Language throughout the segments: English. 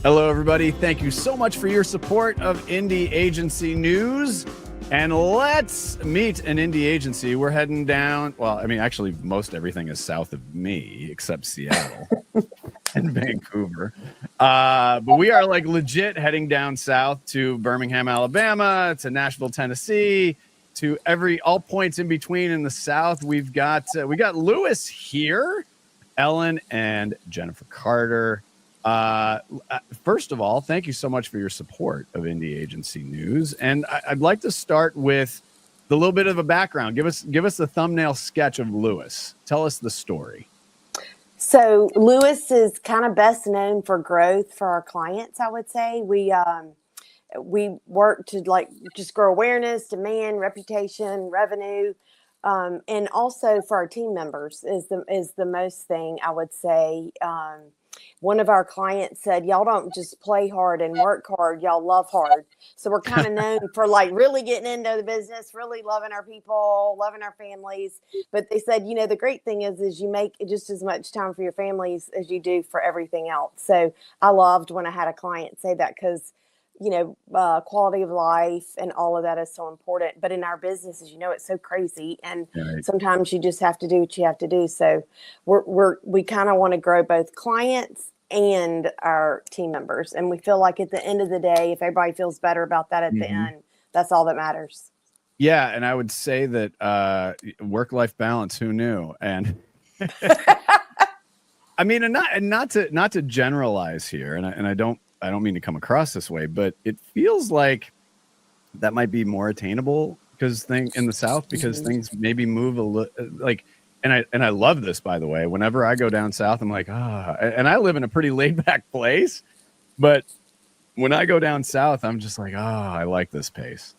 Hello, everybody. Thank you so much for your support of Indie Agency News. And let's meet an indie agency. We're heading down. Well, I mean, actually, most everything is south of me except Seattle and Vancouver. But we are like legit heading down south to Birmingham, Alabama, to Nashville, Tennessee, to all points in between in the south. We got Lewis here, Ellen and Jennifer Carter. First of all, thank you so much for your support of Indie Agency News. And I'd like to start with the little bit of a background. Give us a thumbnail sketch of Lewis. Tell us the story. So Lewis is kind of best known for growth for our clients, I would say. We work to just grow awareness, demand, reputation, revenue, and also for our team members is the most thing I would say. One of our clients said, y'all don't just play hard and work hard, y'all love hard. So we're kind of known for really getting into the business, really loving our people, loving our families. But they said, the great thing is you make just as much time for your families as you do for everything else. So I loved when I had a client say that because quality of life and all of that is so important. But in our business, as it's so crazy. And sometimes you just have to do what you have to do. So we kind of want to grow both clients and our team members. And we feel like at the end of the day, if everybody feels better about that at the end, that's all that matters. Yeah. And I would say that work-life balance, who knew? And I mean, and not to generalize here, and I don't mean to come across this way, but it feels like that might be more attainable in the South because things maybe move a little and I love this, by the way. Whenever I go down south, I'm like, and I live in a pretty laid back place, but when I go down south, I'm just like, I like this pace.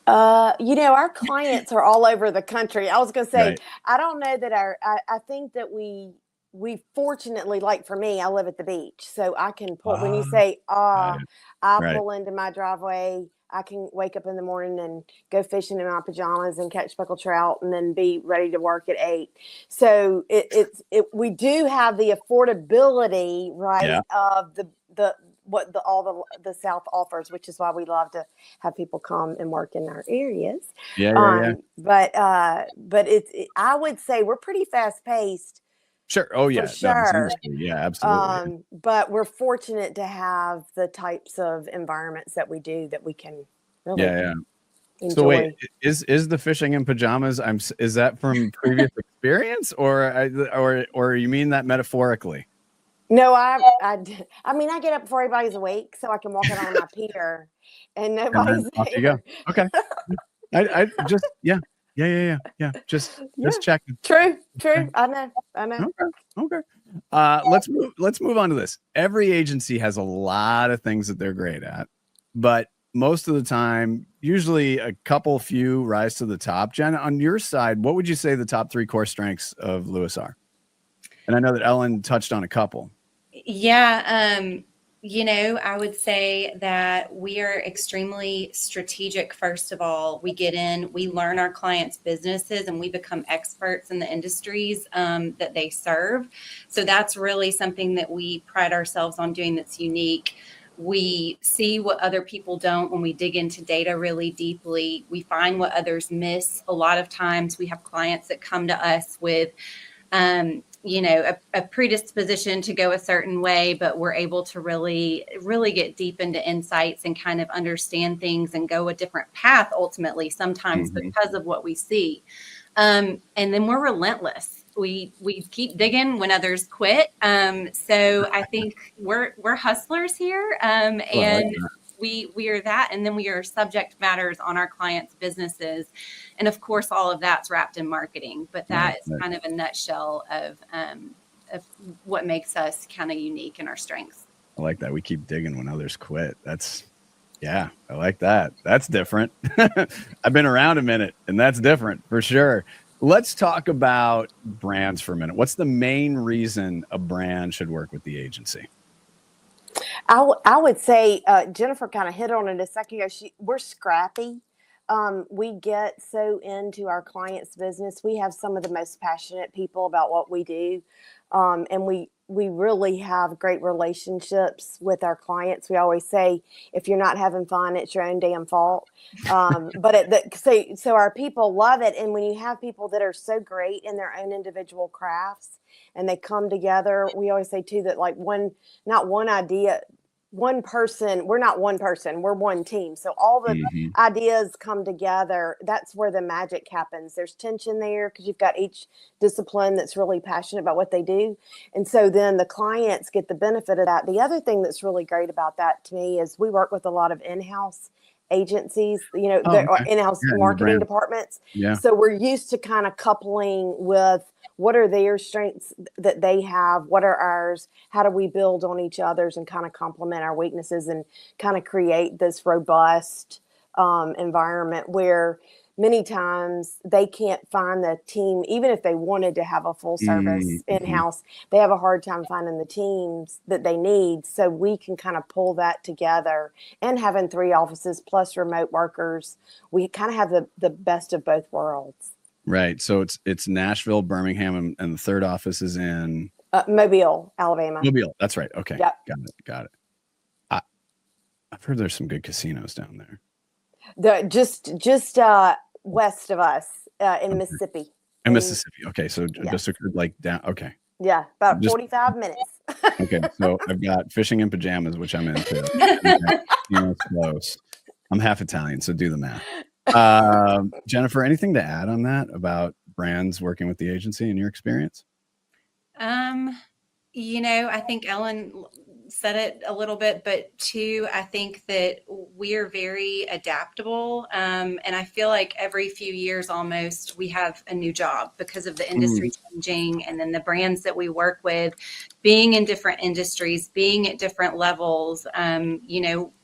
Our clients are all over the country. I was going to say, Right. I don't know that I think that we fortunately, like for me, I live at the beach, so I can pull, when you say, I pull into my driveway, I can wake up in the morning and go fishing in my pajamas and catch speckled trout and then be ready to work at 8. So we do have the affordability, right, of all the South offers, which is why we love to have people come and work in our areas. But I would say we're pretty fast paced. Sure. Oh, yeah. Sure. Yeah, absolutely. But we're fortunate to have the types of environments that we do that we can really enjoy. So wait, is the fishing in pajamas? Is that from previous experience, or you mean that metaphorically? No, I mean, I get up before everybody's awake so I can walk out on my pier and nobody's there. Off you go. Okay. I just just checking. True. I know. Okay. Let's move on to this. Every agency has a lot of things that they're great at, but most of the time, usually a few rise to the top. Jen, on your side, what would you say the top 3 core strengths of Lewis are? And I know that Ellen touched on a couple. Yeah. I would say that we are extremely strategic. First of all, we get in, we learn our clients' businesses, and we become experts in the industries that they serve. So that's really something that we pride ourselves on doing that's unique. We see what other people don't when we dig into data really deeply. We find what others miss. A lot of times we have clients that come to us with a predisposition to go a certain way, but we're able to really, really get deep into insights and kind of understand things and go a different path ultimately, sometimes because of what we see. And then we're relentless. We keep digging when others quit. So I think we're hustlers here. And we are that, and then we are subject matters on our clients' businesses. And of course, all of that's wrapped in marketing, but that is kind of a nutshell of what makes us kind of unique in our strengths. I like that. We keep digging when others quit. I like that. That's different. I've been around a minute, and that's different for sure. Let's talk about brands for a minute. What's the main reason a brand should work with the agency? I would say Jennifer kind of hit on it a second ago. We're scrappy. We get so into our clients' business. We have some of the most passionate people about what we do. And we really have great relationships with our clients. We always say, if you're not having fun, it's your own damn fault. So our people love it. And when you have people that are so great in their own individual crafts and they come together, we always say too that like not one idea, one person, we're not one person, we're one team. So all the ideas come together. That's where the magic happens. There's tension there because you've got each discipline that's really passionate about what they do. And so then the clients get the benefit of that. The other thing that's really great about that to me is we work with a lot of in-house agencies, in-house marketing departments. Yeah. So we're used to kind of coupling with what are their strengths that they have, what are ours, how do we build on each other's and kind of complement our weaknesses and kind of create this robust environment where many times they can't find the team, even if they wanted to have a full service in-house, they have a hard time finding the teams that they need. So we can kind of pull that together, and having 3 offices plus remote workers, we kind of have the best of both worlds. Right. So it's Nashville, Birmingham, and the third office is in Mobile, Alabama. Mobile. That's right. Okay. Yep. Got it. I've heard there's some good casinos down there. Just west of us in Mississippi. In Mississippi. Okay. So just like down. Okay. Yeah. About 45 minutes. Okay. So I've got fishing in pajamas, which I'm into. Close. I'm half Italian, so do the math. Jennifer, anything to add on that about brands working with the agency in your experience? I think Ellen said it a little bit, but too, I think that we're very adaptable. And I feel like every few years almost we have a new job because of the industry changing, and then the brands that we work with being in different industries, being at different levels.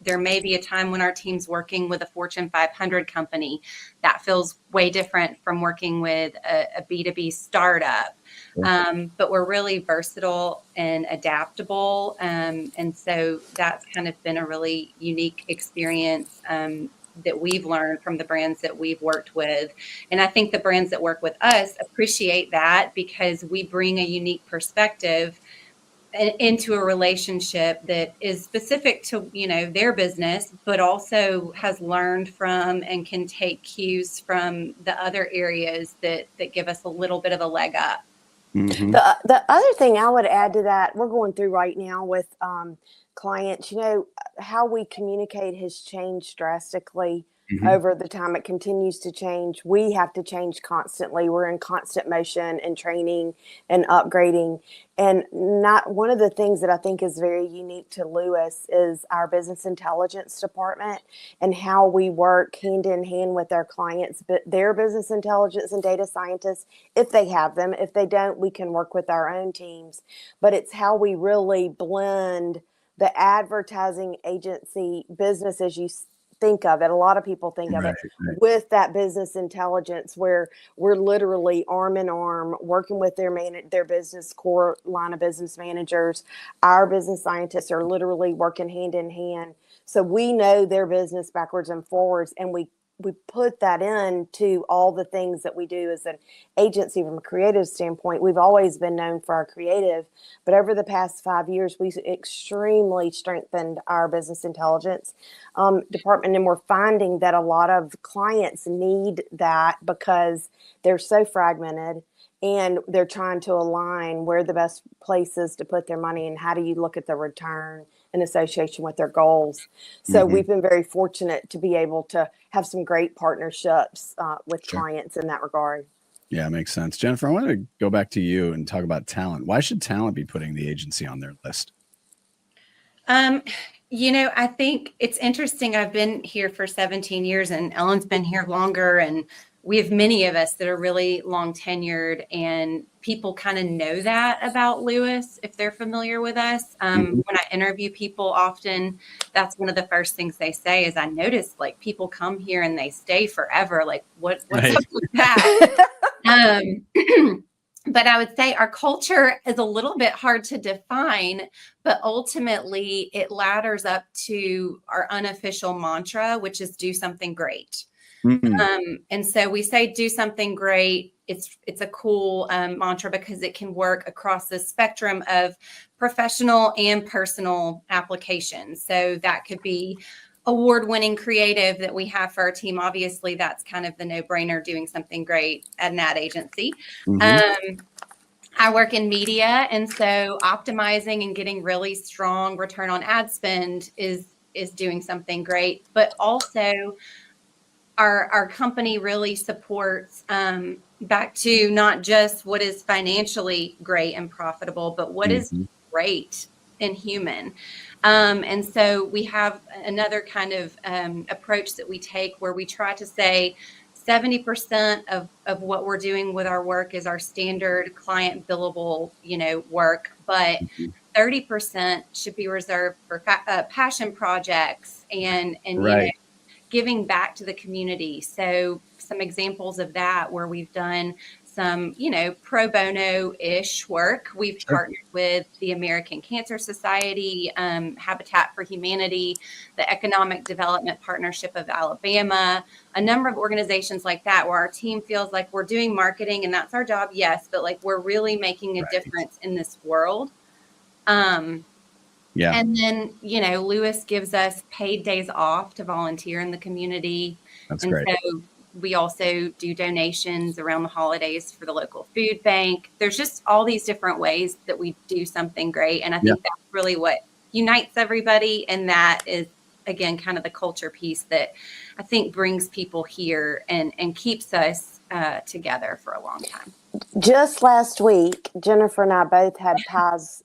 There may be a time when our team's working with a Fortune 500 company that feels way different from working with a B2B startup. But we're really versatile and adaptable. And so that's kind of been a really unique experience that we've learned from the brands that we've worked with. And I think the brands that work with us appreciate that because we bring a unique perspective into a relationship that is specific to, their business, but also has learned from and can take cues from the other areas that give us a little bit of a leg up. Mm-hmm. The other thing I would add to that, we're going through right now with clients, how we communicate has changed drastically over the time. It continues to change. We have to change constantly. We're in constant motion and training and upgrading. And not one of the things that I think is very unique to Lewis is our business intelligence department and how we work hand in hand with our clients, but their business intelligence and data scientists, if they have them. If they don't, we can work with our own teams. But it's how we really blend the advertising agency business as you think of it. A lot of people think of it with that business intelligence where we're literally arm in arm working with their business core line of business managers. Our business scientists are literally working hand in hand. So we know their business backwards and forwards, and we put that into all the things that we do as an agency from a creative standpoint. We've always been known for our creative, but over the past 5 years, we've extremely strengthened our business intelligence department. And we're finding that a lot of clients need that because they're so fragmented and they're trying to align where the best places to put their money and how do you look at the return in association with their goals. So we've been very fortunate to be able to have some great partnerships with clients in that regard. Yeah, makes sense. Jennifer, I want to go back to you and talk about talent. Why should talent be putting the agency on their list? I think it's interesting. I've been here for 17 years and Ellen's been here longer, and we have many of us that are really long tenured, and people kind of know that about Lewis if they're familiar with us. When I interview people often, that's one of the first things they say is I notice like people come here and they stay forever. Like what's up with that? But I would say our culture is a little bit hard to define, but ultimately it ladders up to our unofficial mantra, which is do something great. And so we say, do something great. It's a cool mantra because it can work across the spectrum of professional and personal applications. So that could be award-winning creative that we have for our team. Obviously, that's kind of the no-brainer, doing something great at an ad agency. I work in media, and so optimizing and getting really strong return on ad spend is doing something great. But also, our company really supports back to not just what is financially great and profitable, but what is great and human. And so we have another kind of approach that we take where we try to say 70% of what we're doing with our work is our standard client billable, work, but 30% should be reserved for passion projects and giving back to the community. So some examples of that where we've done some, pro bono-ish work. We've partnered with the American Cancer Society, Habitat for Humanity, the Economic Development Partnership of Alabama, a number of organizations like that where our team feels like we're doing marketing and that's our job, yes, but like we're really making a difference in this world. And then, Lewis gives us paid days off to volunteer in the community. That's great. So we also do donations around the holidays for the local food bank. There's just all these different ways that we do something great. And I think that's really what unites everybody. And that is, again, kind of the culture piece that I think brings people here and keeps us together for a long time. Just last week, Jennifer and I both had pies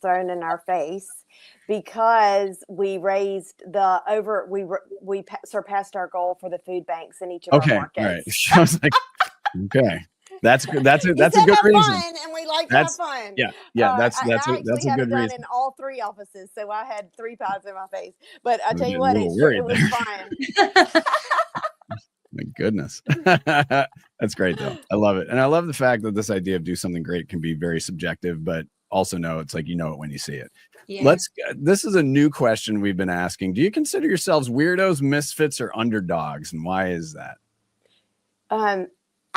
thrown in our face because we raised we surpassed our goal for the food banks in each of our markets. Right. I was like, okay, that's a good reason. Fun, and we like to have fun. Yeah, that's a good reason. In all three offices, so I had 3 pies in my face. But I tell you what, it was fun. My goodness. That's great though. I love it. And I love the fact that this idea of do something great can be very subjective, but also know it's like, it when you see it. Yeah. This is a new question we've been asking. Do you consider yourselves weirdos, misfits, or underdogs? And why is that? I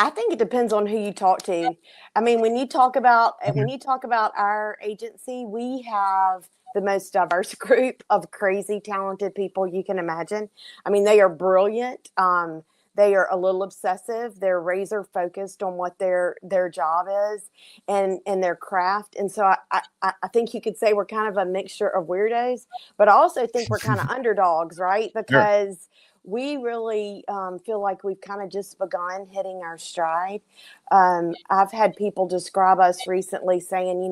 think it depends on who you talk to. I mean, when you talk about our agency, we have the most diverse group of crazy talented people you can imagine. I mean, they are brilliant. They are a little obsessive. They're razor focused on what their job is and their craft. And so I think you could say we're kind of a mixture of weirdos, but I also think we're kind of underdogs, right? Because we really feel like we've kind of just begun hitting our stride. I've had people describe us recently saying,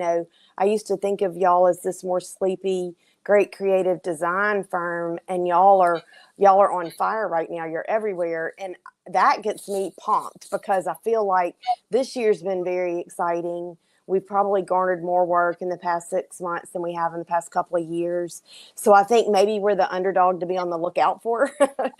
I used to think of y'all as this more sleepy, great creative design firm, and y'all are on fire right now. You're everywhere. And that gets me pumped because I feel like this year's been very exciting. We've probably garnered more work in the past 6 months than we have in the past couple of years. So I think maybe we're the underdog to be on the lookout for, but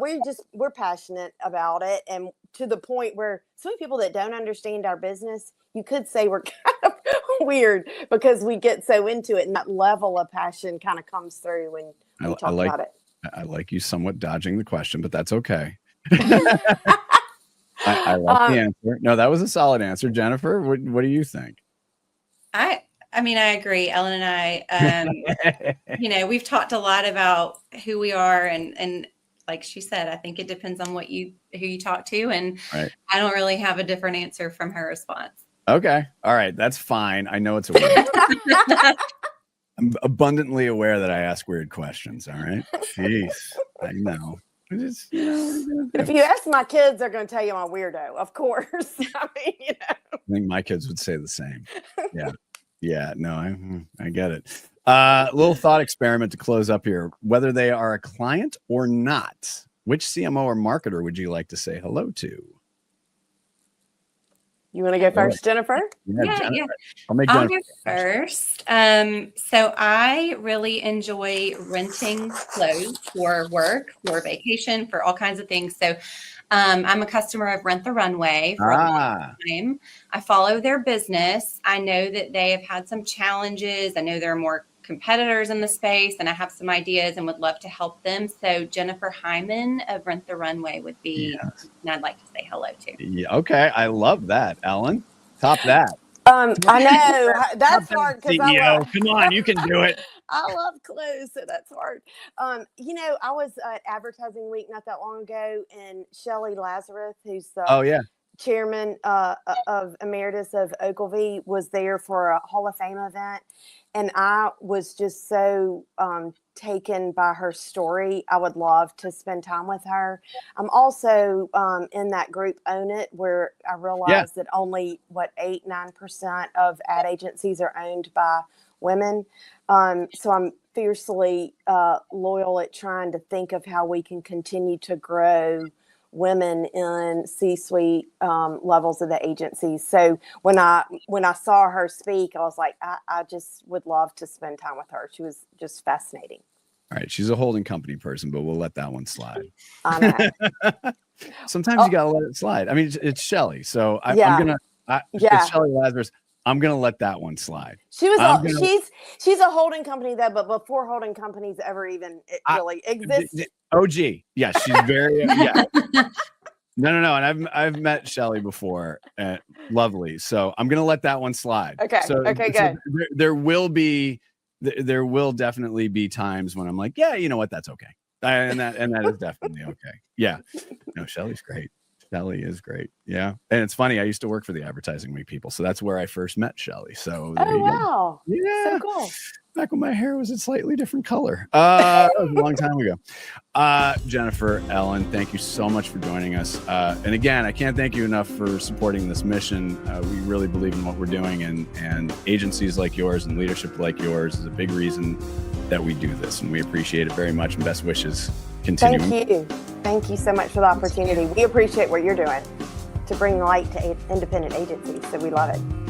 we're passionate about it. And to the point where so many people that don't understand our business, you could say we're kind of weird because we get so into it, and that level of passion kind of comes through when we talk about it. I like you somewhat dodging the question, but that's okay. I like the answer. No, that was a solid answer. Jennifer, what do you think? I mean, I agree. Ellen and I, we've talked a lot about who we are, and like she said, I think it depends on who you talk to, and I don't really have a different answer from her response. Okay. All right. That's fine. I know it's a weird. I'm abundantly aware that I ask weird questions. All right. Jeez. I know. If you ask my kids, they're going to tell you I'm a weirdo, of course. I mean, I think my kids would say the same. Yeah. Yeah. No, I get it. Little thought experiment to close up here. Whether they are a client or not, which CMO or marketer would you like to say hello to? You want to go first, Jennifer? Yeah. I'll Jennifer go first. So I really enjoy renting clothes for work, for vacation, for all kinds of things. So I'm a customer of Rent the Runway for a long time. I follow their business. I know that they have had some challenges. I know they're a more competitors in the space, and I have some ideas and would love to help them. So Jennifer Hyman of Rent the Runway would be, and I'd like to say hello to. Yeah, okay, I love that, Ellen. Top that. I know that's hard because CEO, come on, you can do it. I love clothes, so that's hard. I was at Advertising Week not that long ago, and Shelley Lazarus, who's the chairman of emeritus of Ogilvy, was there for a Hall of Fame event, and I was just so taken by her story. I would love to spend time with her. I'm also in that group Own It, where I realized that only 8-9% of ad agencies are owned by women. So I'm fiercely loyal at trying to think of how we can continue to grow women in C-suite levels of the agencies. So when I saw her speak, I was like, I just would love to spend time with her. She was just fascinating. All right, she's a holding company person, but we'll let that one slide. I know. Sometimes you gotta let it slide. I mean, it's Shelley, so I'm gonna. It's Shelley Lazarus. I'm gonna let that one slide. She was. She's a holding company though, but before holding companies ever even really exist. OG, yeah, she's very No, and I've met Shelley before. Lovely. So I'm gonna let that one slide. Okay. Okay. Good. So there will definitely be times when I'm like, yeah, you know what, that's okay, and that is definitely okay. Yeah. No, Shelley's great. Shelley is great. Yeah. And it's funny, I used to work for the Advertising Week people, so that's where I first met Shelley. So there you wow. go. Yeah. So cool. Back when my hair was a slightly different color. That was a long time ago. Jennifer, Ellen, thank you so much for joining us. And again, I can't thank you enough for supporting this mission. We really believe in what we're doing, and agencies like yours and leadership like yours is a big reason that we do this. And we appreciate it very much, and best wishes continuing. Thank you. Thank you so much for the opportunity. We appreciate what you're doing to bring light to independent agencies. So we love it.